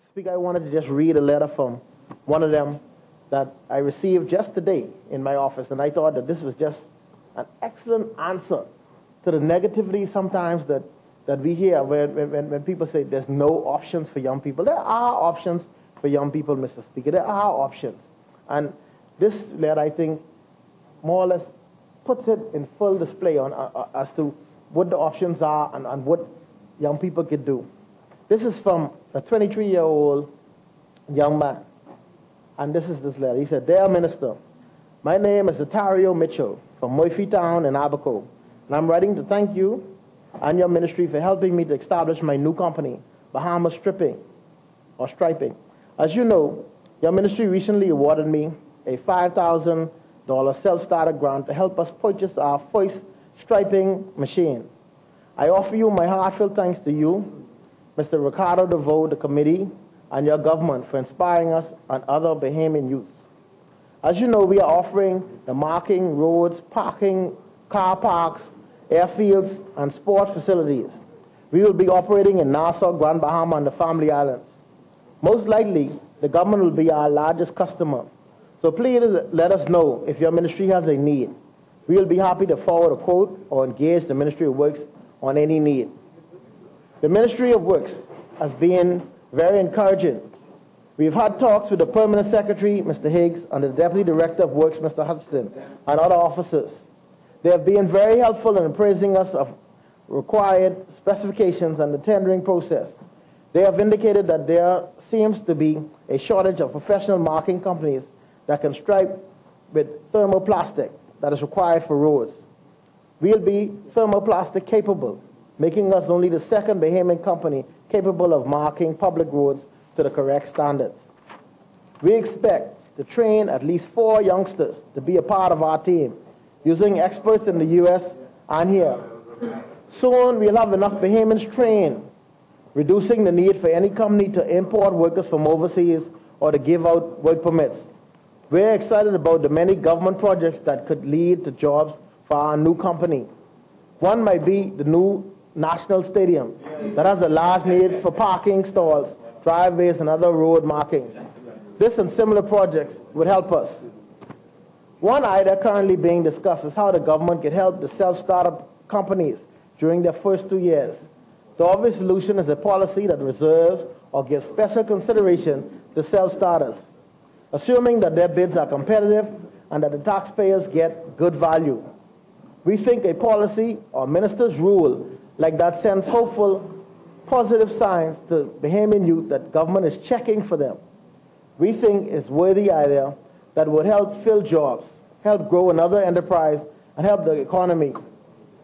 Mr. Speaker, I wanted to just read a letter from one of them that I received just today in my office, and I thought that this was just an excellent answer to the negativity sometimes that we hear when people say there's no options for young people. There are options for young people, Mr. Speaker. There are options. And this letter, I think, more or less puts it in full display on as to what the options are and what young people could do. This is from a 23-year-old young man. And this is this letter. He said, "Dear Minister, my name is Otario Mitchell from Murphy Town in Abaco, and I'm writing to thank you and your ministry for helping me to establish my new company, Bahamas Striping. As you know, your ministry recently awarded me a $5,000 self-starter grant to help us purchase our first striping machine. I offer you my heartfelt thanks to you, Mr. Ricardo DeVoe, the committee, and your government for inspiring us and other Bahamian youth. As you know, we are offering the marking roads, parking, car parks, airfields, and sports facilities. We will be operating in Nassau, Grand Bahama, and the Family Islands. Most likely, the government will be our largest customer. So please let us know if your ministry has a need. We will be happy to forward a quote or engage the Ministry of Works on any need. The Ministry of Works has been very encouraging. We've had talks with the Permanent Secretary, Mr. Higgs, and the Deputy Director of Works, Mr. Hutchinson, and other officers. They have been very helpful in appraising us of required specifications and the tendering process. They have indicated that there seems to be a shortage of professional marking companies that can stripe with thermoplastic that is required for roads. We'll be thermoplastic capable, making us only the second Bahamian company capable of marking public roads to the correct standards. We expect to train at least 4 youngsters to be a part of our team, using experts in the U.S. and here. Soon we'll have enough Bahamians trained, reducing the need for any company to import workers from overseas or to give out work permits. We're excited about the many government projects that could lead to jobs for our new company. One might be the new National Stadium that has a large need for parking stalls, driveways, and other road markings. This and similar projects would help us. One idea currently being discussed is how the government could help the self-startup companies during their first 2 years. The obvious solution is a policy that reserves or gives special consideration to self-starters, assuming that their bids are competitive and that the taxpayers get good value. We think a policy or minister's rule like that sends hopeful, positive signs to Bahamian youth that government is checking for them. We think it's a worthy idea that would help fill jobs, help grow another enterprise, and help the economy.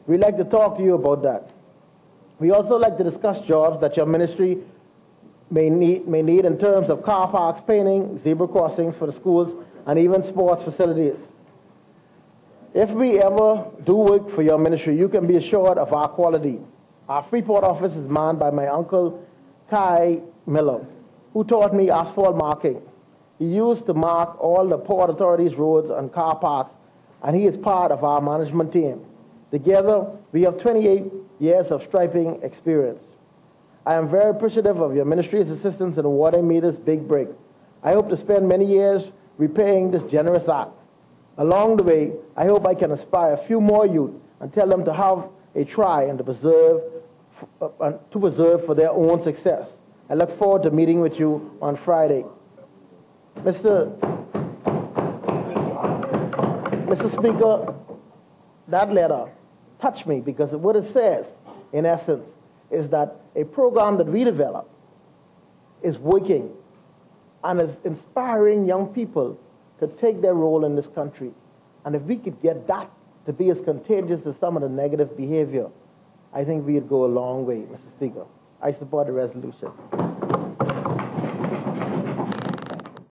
We'd like to talk to you about that. We also like to discuss jobs that your ministry may need in terms of car parks, painting, zebra crossings for the schools, and even sports facilities. If we ever do work for your ministry, you can be assured of our quality. Our Freeport office is manned by my uncle, Kai Miller, who taught me asphalt marking. He used to mark all the Port Authority's roads and car parks, and he is part of our management team. Together, we have 28 years of striping experience. I am very appreciative of your ministry's assistance in awarding me this big break. I hope to spend many years repaying this generous act. Along the way, I hope I can inspire a few more youth and tell them to have a try and to preserve for their own success. I look forward to meeting with you on Friday. Mr. Speaker, that letter touched me because what it says, in essence, is that a program that we developed is working and is inspiring young people to take their role in this country. And if we could get that to be as contagious as some of the negative behavior, I think we'd go a long way, Mr. Speaker. I support the resolution.